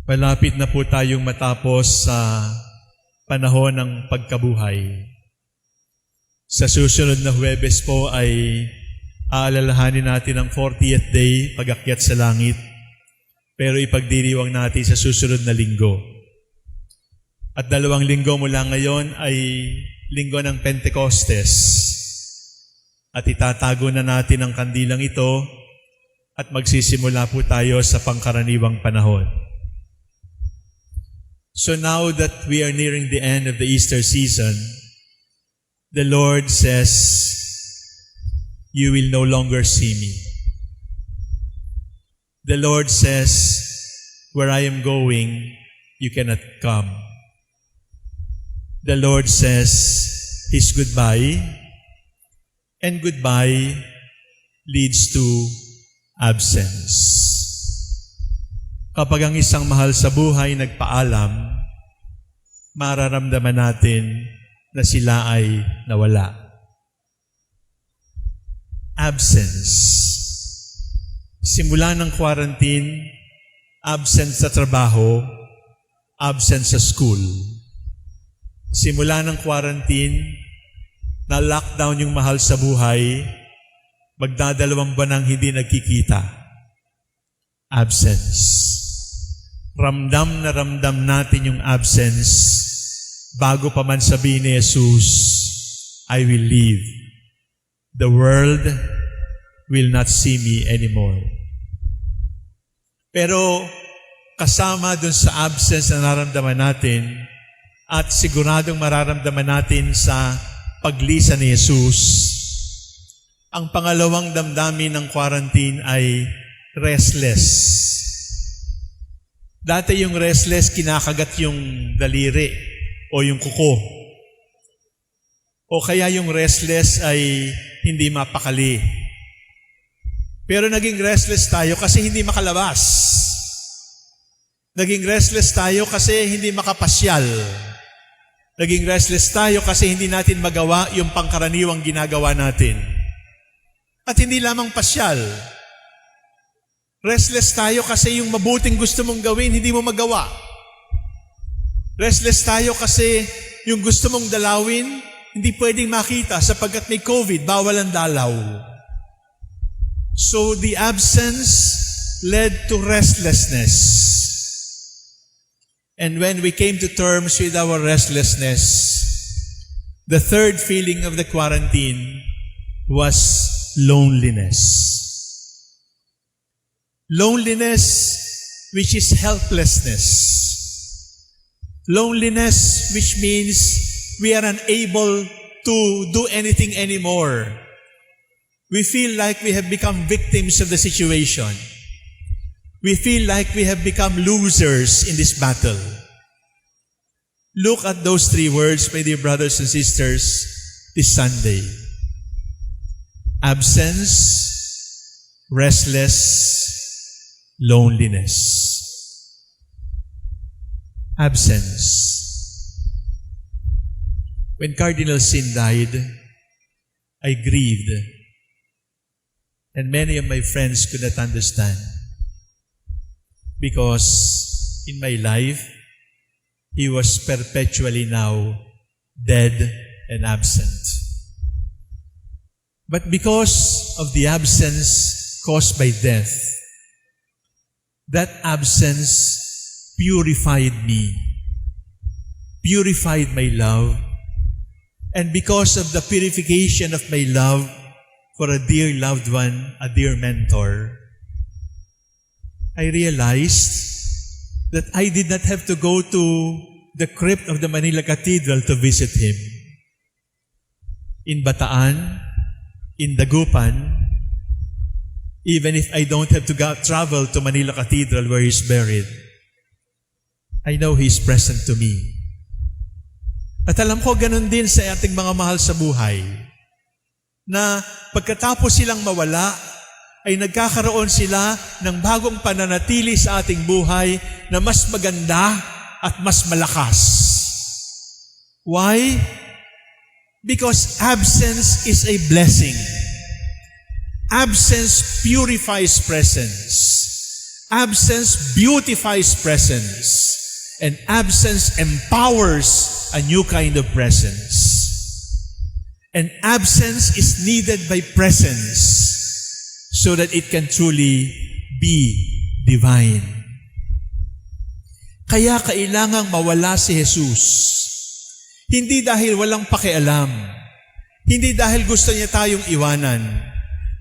Malapit na po tayong matapos sa panahon ng pagkabuhay. Sa susunod na Huwebes po ay aalalahanin natin ang 40th day, pag-akyat sa langit, pero ipagdiriwang natin sa susunod na linggo. At 2 linggo mula ngayon ay linggo ng Pentecostes. At itatago na natin ang kandilang ito at magsisimula po tayo sa pangkaraniwang panahon. So now that we are nearing the end of the Easter season, the Lord says, "You will no longer see me." The Lord says, "Where I am going, you cannot come." The Lord says His goodbye, and goodbye leads to absence. Kapag ang isang mahal sa buhay nagpaalam, mararamdaman natin na sila ay nawala. Absence. Simula ng quarantine, absent sa trabaho, absent sa school. Simula ng quarantine, na lockdown yung mahal sa buhay, magdadalawang buwan nang hindi nagkikita. Absence. Ramdam na ramdam natin yung absence bago pa man sabihin ni Jesus, "I will leave. The world will not see me anymore." Pero kasama dun sa absence na nararamdaman natin at siguradong mararamdaman natin sa paglisan ni Jesus, ang pangalawang damdamin ng quarantine ay restless. Dati yung restless, kinakagat yung daliri o yung kuko. O kaya yung restless ay hindi mapakali. Pero naging restless tayo kasi hindi makalabas. Naging restless tayo kasi hindi makapasyal. Naging restless tayo kasi hindi natin magawa yung pangkaraniwang ginagawa natin. At hindi lamang pasyal. Restless tayo kasi yung mabuting gusto mong gawin, hindi mo magawa. Restless tayo kasi yung gusto mong dalawin, hindi pwedeng makita sapagkat may COVID, bawal ang dalaw. So the absence led to restlessness. And when we came to terms with our restlessness, the third feeling of the quarantine was loneliness. Loneliness, which is helplessness. Loneliness, which means we are unable to do anything anymore. We feel like we have become victims of the situation. We feel like we have become losers in this battle. Look at those 3 words, my dear brothers and sisters, this Sunday. Absence, restless, loneliness. Absence. When Cardinal Sin died, I grieved. And many of my friends could not understand. Because in my life, he was perpetually now dead and absent. But because of the absence caused by death, that absence purified me, purified my love, and because of the purification of my love for a dear loved one, a dear mentor, I realized that I did not have to go to the crypt of the Manila Cathedral to visit him. In Bataan, in Dagupan, even if I don't have to travel to Manila Cathedral where he's buried, I know he's present to me. At alam ko, ganun din sa ating mga mahal sa buhay, na pagkatapos silang mawala, ay nagkakaroon sila ng bagong pananatili sa ating buhay na mas maganda at mas malakas. Why? Because absence is a blessing. Absence purifies presence. Absence beautifies presence, and absence empowers a new kind of presence. And absence is needed by presence so that it can truly be divine. Kaya kailangang mawala si Jesus. Hindi dahil walang pakialam, hindi dahil gusto niya tayong iwanan,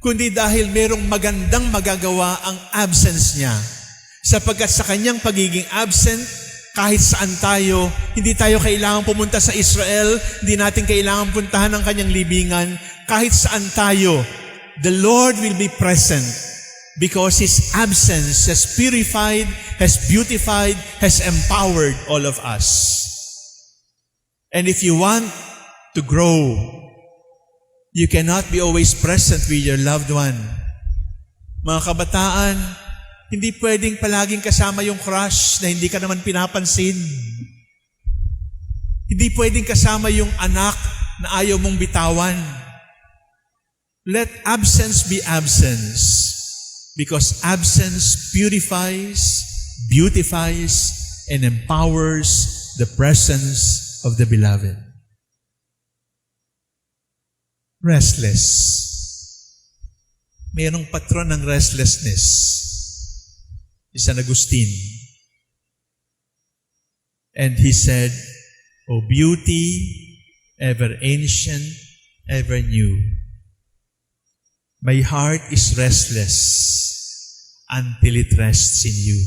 kundi dahil merong magandang magagawa ang absence niya. Sapagkat sa kanyang pagiging absent, kahit saan tayo, hindi tayo kailangang pumunta sa Israel, hindi natin kailangang puntahan ang kanyang libingan, kahit saan tayo, the Lord will be present because His absence has purified, has beautified, has empowered all of us. And if you want to grow, you cannot be always present with your loved one. Mga kabataan, hindi pwedeng palaging kasama yung crush na hindi ka naman pinapansin. Hindi pwedeng kasama yung anak na ayaw mong bitawan. Let absence be absence, because absence purifies, beautifies, and empowers the presence of the beloved. Restless. Mayroong patron ng restlessness. San Agustin. And he said, O beauty, ever ancient, ever new, my heart is restless until it rests in you.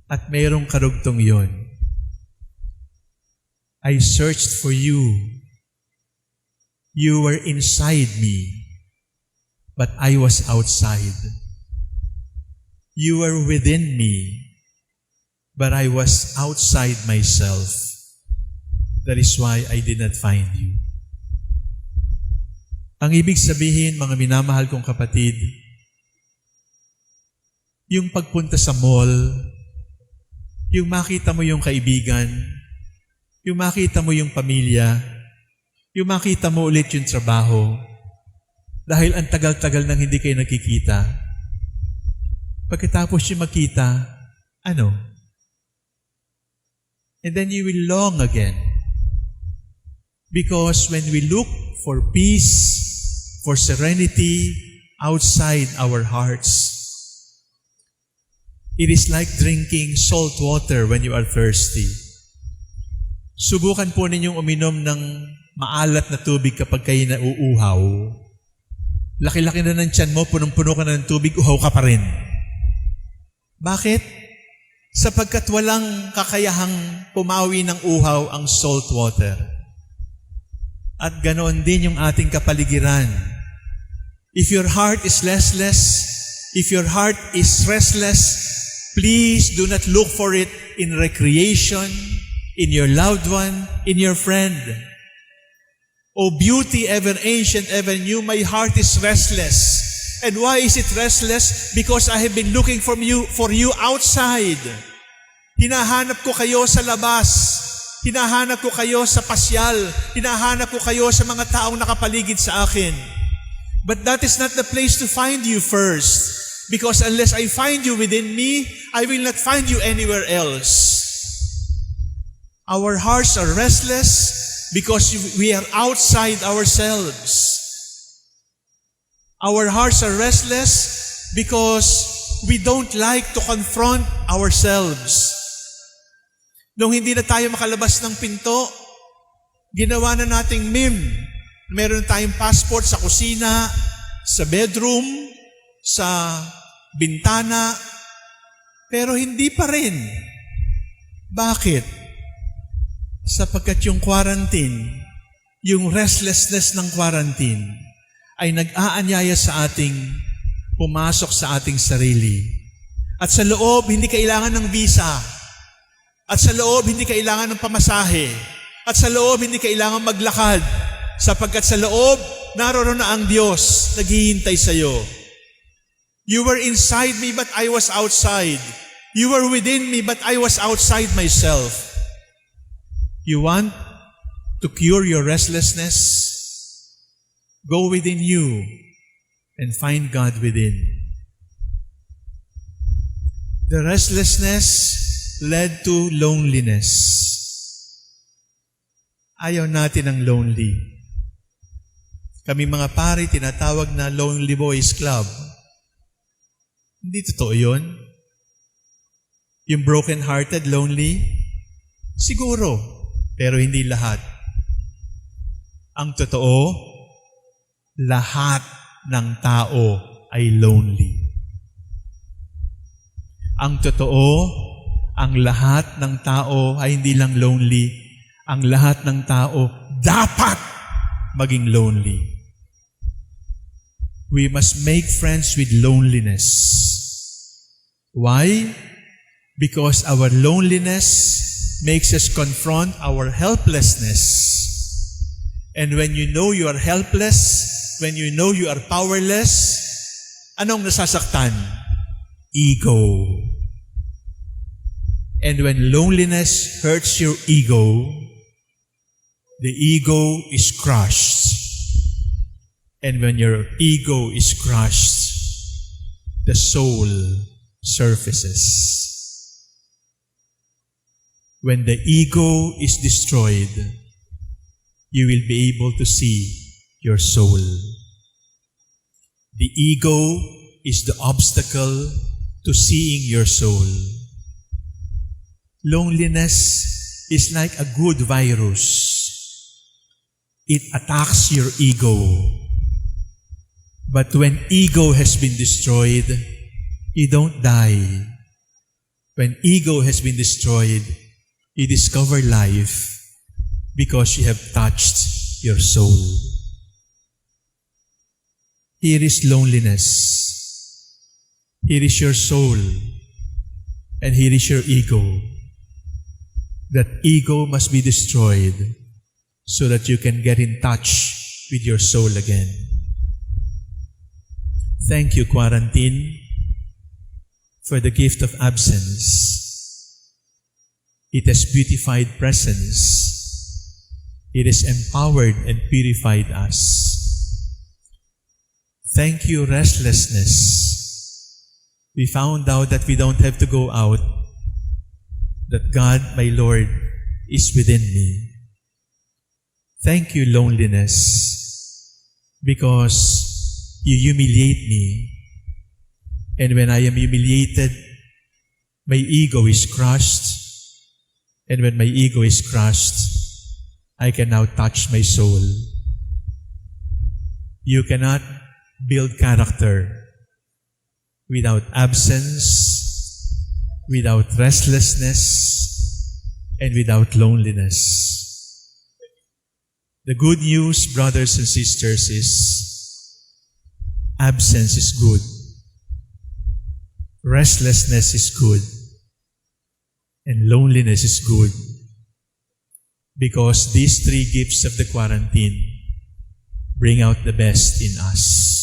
At mayroong karugtong yon. I searched for you. You were inside me, but I was outside. You were within me, but I was outside myself. That is why I did not find you. Ang ibig sabihin, mga minamahal kong kapatid, yung pagpunta sa mall, yung makita mo yung kaibigan, yung makita mo yung pamilya, yung makita mo ulit yung trabaho, dahil ang tagal-tagal nang hindi kayo nakikita. Pagkatapos yung makita, ano? And then you will long again. Because when we look for peace, for serenity outside our hearts, it is like drinking salt water when you are thirsty. Subukan po ninyong uminom ng maalat na tubig kapag kayo nauuhaw. Laki-laki na ng tiyan mo, punong-puno ka na ng tubig, uhaw ka pa rin. Bakit? Sapagkat walang kakayahang pumawi ng uhaw ang salt water. At ganoon din yung ating kapaligiran. If your heart is restless, please do not look for it in recreation, in your loved one, in your friend. O beauty ever ancient, ever new, my heart is restless. And why is it restless? Because I have been looking for you outside. Hinahanap ko kayo sa labas. Hinahanap ko kayo sa pasyal. Hinahanap ko kayo sa mga taong nakapaligid sa akin. But that is not the place to find you first. Because unless I find you within me, I will not find you anywhere else. Our hearts are restless because we are outside ourselves. Our hearts are restless because we don't like to confront ourselves. Nung hindi na tayo makalabas ng pinto, ginawa na nating meme. Meron tayong passport sa kusina, sa bedroom, sa bintana, pero hindi pa rin. Bakit? Sapagkat yung quarantine, yung restlessness ng quarantine, ay nag-aanyaya sa ating pumasok sa ating sarili. At sa loob, hindi kailangan ng visa. At sa loob, hindi kailangan ng pamasahe. At sa loob, hindi kailangan maglakad. Sapagkat sa loob, naroon na ang Diyos, naghihintay sa iyo. You were inside me, but I was outside. You were within me, but I was outside myself. You want to cure your restlessness? Go within you and find God within. The restlessness led to loneliness. Ayaw natin ng lonely. Kami mga pari, tinatawag na Lonely Boys Club. Hindi totoo yun. Yung broken-hearted, lonely? Siguro, pero hindi lahat. Ang totoo, lahat ng tao ay lonely. Ang totoo, ang lahat ng tao ay hindi lang lonely. Ang lahat ng tao dapat maging lonely. We must make friends with loneliness. Why? Because our loneliness makes us confront our helplessness. And when you know you are helpless, when you know you are powerless, anong nasasaktan? Ego. And when loneliness hurts your ego, the ego is crushed. And when your ego is crushed, the soul surfaces. When the ego is destroyed, you will be able to see your soul. The ego is the obstacle to seeing your soul. Loneliness is like a good virus. It attacks your ego. But when ego has been destroyed, you don't die. When ego has been destroyed, you discover life because you have touched your soul. Here is loneliness. Here is your soul. And here is your ego. That ego must be destroyed so that you can get in touch with your soul again. Thank you, quarantine, for the gift of absence. It has beautified presence. It has empowered and purified us. Thank you, restlessness. We found out that we don't have to go out, that God, my Lord, is within me. Thank you, loneliness, because you humiliate me. And when I am humiliated, my ego is crushed. And when my ego is crushed, I can now touch my soul. You cannot build character without absence, without restlessness, and without loneliness. The good news, brothers and sisters, is absence is good. Restlessness is good. And loneliness is good. Because these three gifts of the quarantine bring out the best in us.